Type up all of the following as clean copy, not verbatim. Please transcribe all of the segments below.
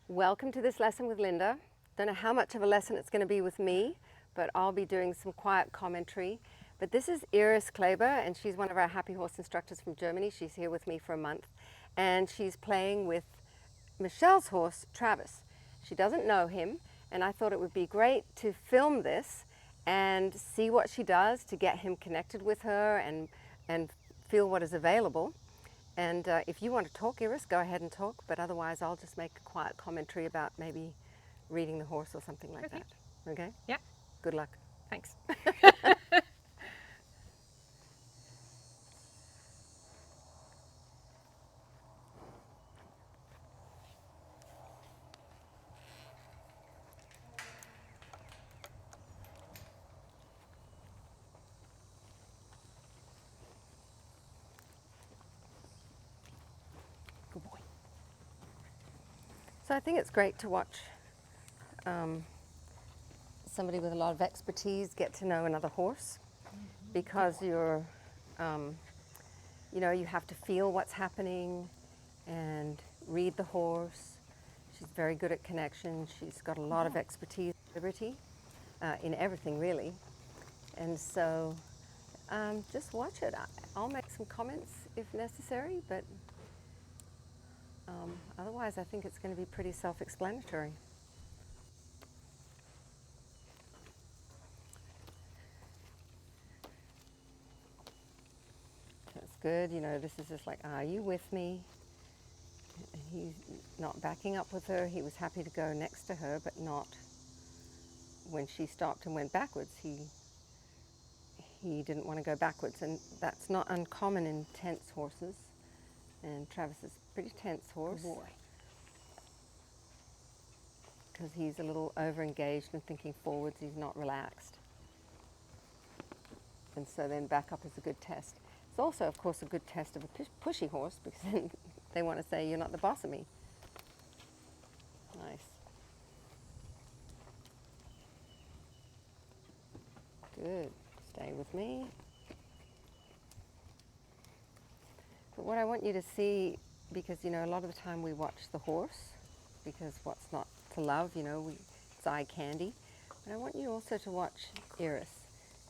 Welcome to this lesson with Linda. Don't know how much of a lesson it's going to be with me, but I'll be doing some quiet commentary. But this is Iris Kleber, and she's one of our happy horse instructors from Germany. She's here with me for a month, and she's playing with Michelle's horse, Travis. She doesn't know him, and I thought it would be great to film this and see what she does to get him connected with her and feel what is available. And if you want to talk, Iris, go ahead and talk, but otherwise I'll just make a quiet commentary about maybe reading the horse or something like that. Okay? Yeah. Good luck. Thanks. Good boy. So I think it's great to watch somebody with a lot of expertise get to know another horse, because you have to feel what's happening and read the horse. She's very good at connection. She's got a lot of expertise, liberty in everything really. And so just watch it. I'll make some comments if necessary, but otherwise I think it's going to be pretty self-explanatory. That's good. You know, this is just like, are you with me? He's not backing up with her. He was happy to go next to her, but not when she stopped and went backwards. He didn't want to go backwards, and that's not uncommon in tense horses. And Travis is a pretty tense horse. Good boy. Because he's a little over-engaged and thinking forwards. He's not relaxed. And so then back up is a good test. It's also, of course, a good test of a pushy horse, because then they want to say, you're not the boss of me. Nice. Good. Stay with me. But what I want you to see, because, you know, a lot of the time we watch the horse, because what's not to love, you know, it's eye candy. But I want you also to watch Iris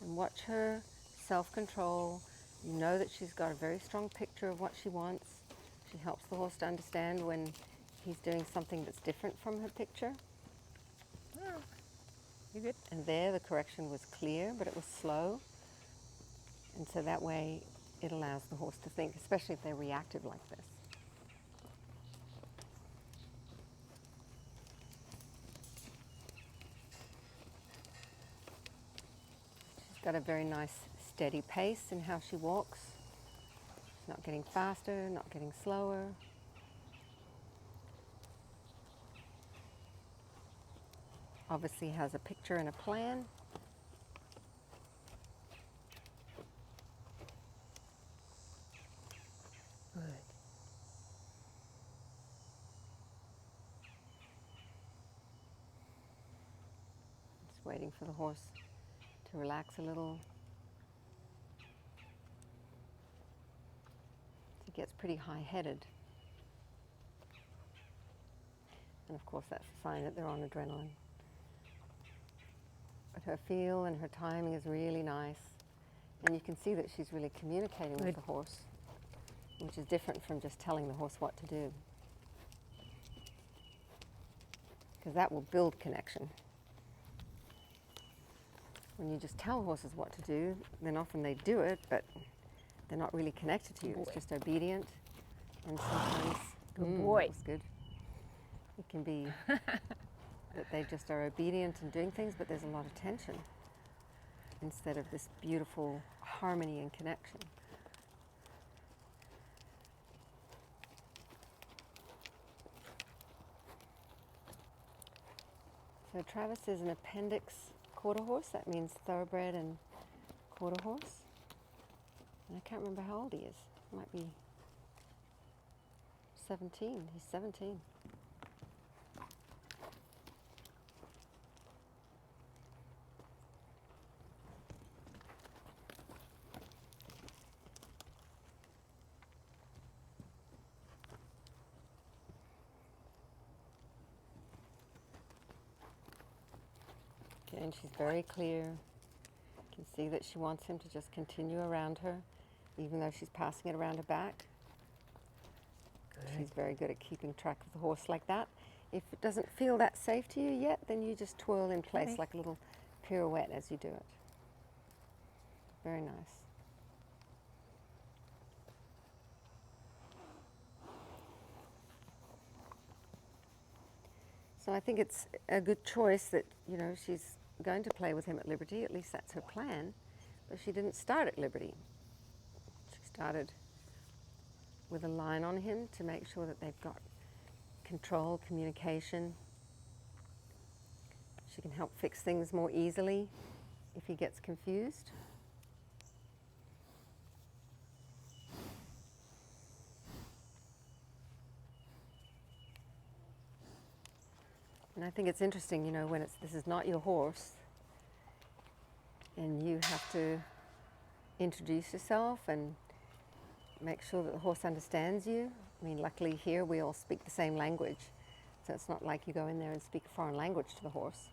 and watch her self-control. You know that she's got a very strong picture of what she wants. She helps the horse to understand when he's doing something that's different from her picture. Oh, you good? And there the correction was clear, but it was slow. And so that way it allows the horse to think, especially if they're reactive like this. She's got a very nice steady pace in how she walks. She's not getting faster, not getting slower. Obviously has a picture and a plan. Good. Just waiting for the horse to relax a little. He gets pretty high-headed. And of course that's a sign that they're on adrenaline. But her feel and her timing is really nice. And you can see that she's really communicating with the horse, which is different from just telling the horse what to do. Because that will build connection. When you just tell horses what to do, then often they do it, but they're not really connected to you. It's just obedient. And sometimes, Good boy. That was good. It can be that they just are obedient and doing things, but there's a lot of tension instead of this beautiful harmony and connection. So Travis is an appendix quarter horse. That means thoroughbred and quarter horse. And I can't remember how old he is. Might be 17. He's 17. And she's very clear. You can see that she wants him to just continue around her, even though she's passing it around her back. Good. She's very good at keeping track of the horse like that. If it doesn't feel that safe to you yet, then you just twirl in place Okay. like a little pirouette as you do it. Very nice. So I think it's a good choice that, you know, she's going to play with him at liberty. At least that's her plan. But she didn't start at liberty. She started with a line on him to make sure that they've got control, communication. She can help fix things more easily if he gets confused. And I think it's interesting, you know, when this is not your horse and you have to introduce yourself and make sure that the horse understands you. I mean, luckily here we all speak the same language, so it's not like you go in there and speak a foreign language to the horse,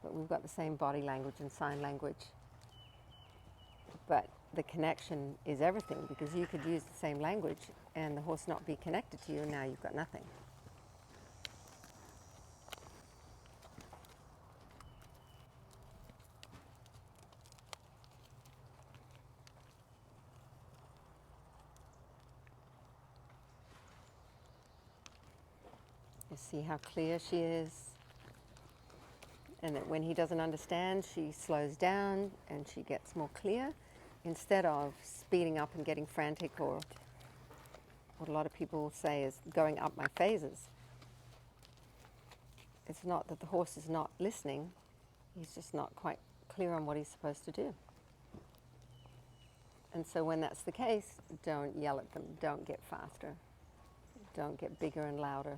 but we've got the same body language and sign language. But the connection is everything, because you could use the same language and the horse not be connected to you, and now you've got nothing. You see how clear she is, and that when he doesn't understand, she slows down and she gets more clear instead of speeding up and getting frantic, or what a lot of people say is going up my phases. It's not that the horse is not listening, he's just not quite clear on what he's supposed to do. And so when that's the case, don't yell at them, don't get faster, don't get bigger and louder,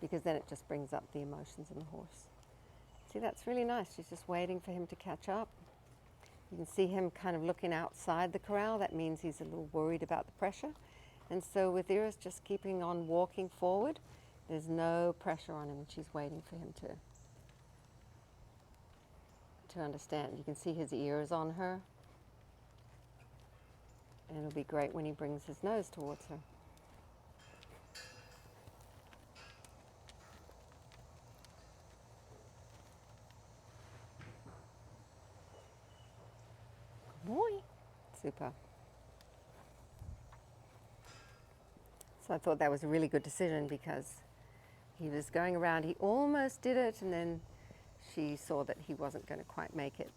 because then it just brings up the emotions in the horse. See, that's really nice. She's just waiting for him to catch up. You can see him kind of looking outside the corral. That means he's a little worried about the pressure. And so with Iris just keeping on walking forward, there's no pressure on him, and she's waiting for him to understand. You can see his ears on her. And it'll be great when he brings his nose towards her. Boy. Super. So I thought that was a really good decision, because he was going around, he almost did it, and then she saw that he wasn't going to quite make it.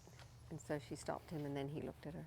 And so she stopped him, and then he looked at her.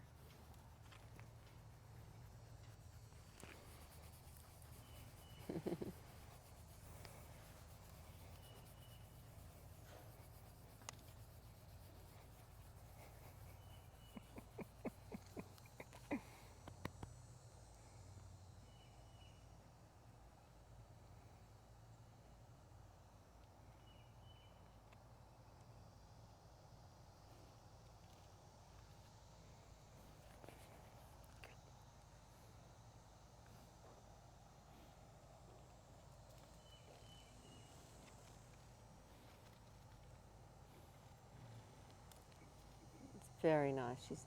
Very nice. She's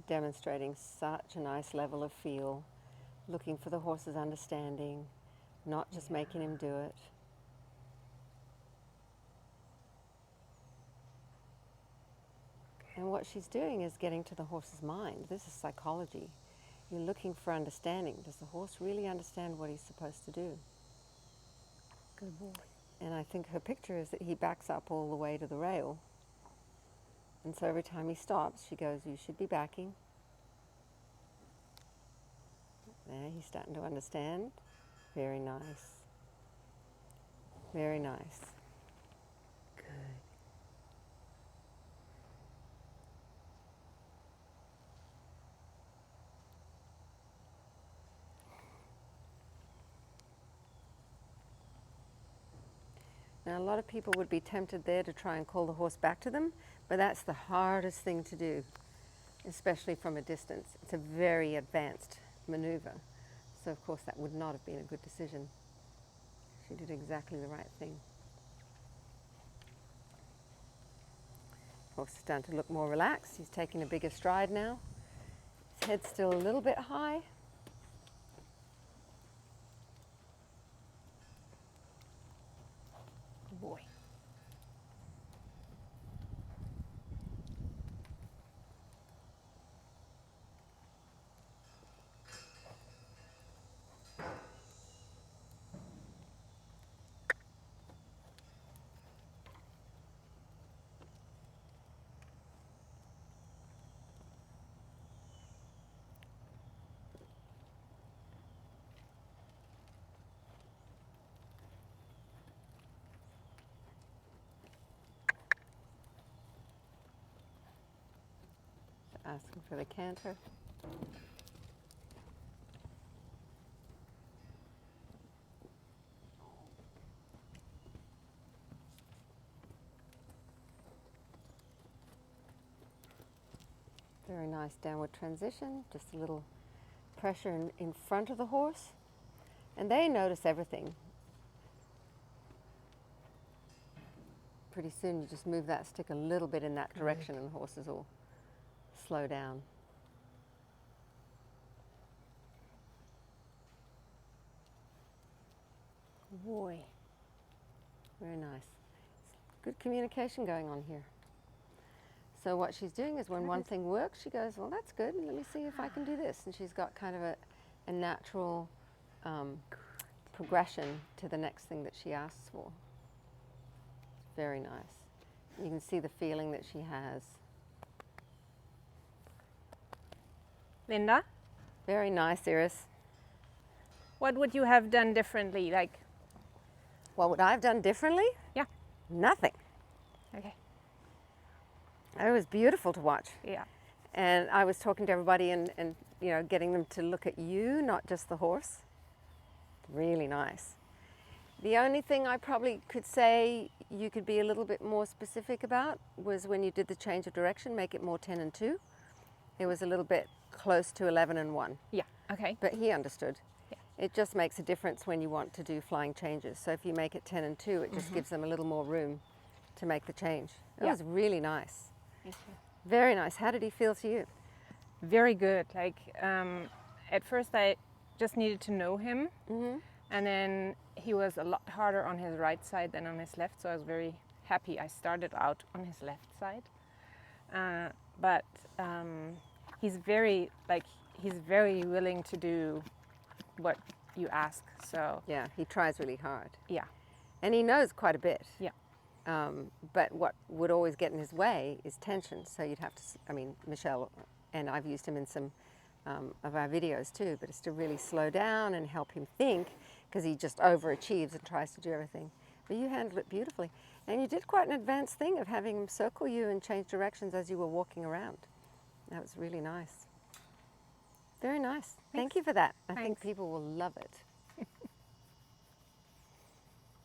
demonstrating such a nice level of feel, looking for the horse's understanding, not just making him do it. And what she's doing is getting to the horse's mind. This is psychology. You're looking for understanding. Does the horse really understand what he's supposed to do? Good boy. And I think her picture is that he backs up all the way to the rail. And so every time he stops, she goes, "You should be backing." There, he's starting to understand. Very nice. Very nice. Good. Now, a lot of people would be tempted there to try and call the horse back to them, but that's the hardest thing to do, especially from a distance. It's a very advanced maneuver. So, of course, that would not have been a good decision. She did exactly the right thing. Horse is starting to look more relaxed. He's taking a bigger stride now. His head's still a little bit high. Good boy. Asking for the canter. Very nice downward transition, just a little pressure in front of the horse. And they notice everything. Pretty soon you just move that stick a little bit in that direction and the horses will slow down. Good boy. Very nice. Good communication going on here. So what she's doing is when one thing works, she goes, well, that's good. Let me see if I can do this. And she's got kind of a natural progression to the next thing that she asks for. Very nice. You can see the feeling that she has. Linda, Very nice, Iris. what would you have done differently? Like, What would I have done differently? yeah. Nothing. Okay. It was beautiful to watch. Yeah. And I was talking to everybody and you know, getting them to look at you, not just the horse. Really nice. The only thing I probably could say you could be a little bit more specific about was when you did the change of direction, make it more 10 and 2. It was a little bit close to 11 and 1, Yeah. Okay. but he understood. Yeah. It just makes a difference when you want to do flying changes. So if you make it 10 and 2, it just gives them a little more room to make the change. It Yeah. was really nice. Thank you. Very nice. How did he feel to you? Very good. Like, at first I just needed to know him. Mm-hmm. And then he was a lot harder on his right side than on his left, so I was very happy I started out on his left side. But he's very willing to do what you ask. So Yeah, he tries really hard. yeah, And he knows quite a bit. yeah, But what would always get in his way is tension. So you'd have to, I mean, Michelle, and I've used him in some of our videos too, but it's to really slow down and help him think, because he just overachieves and tries to do everything. But you handled it beautifully. And you did quite an advanced thing of having him circle you and change directions as you were walking around. That was really nice. Very nice. Thank you for that. I think Thanks. people will love it.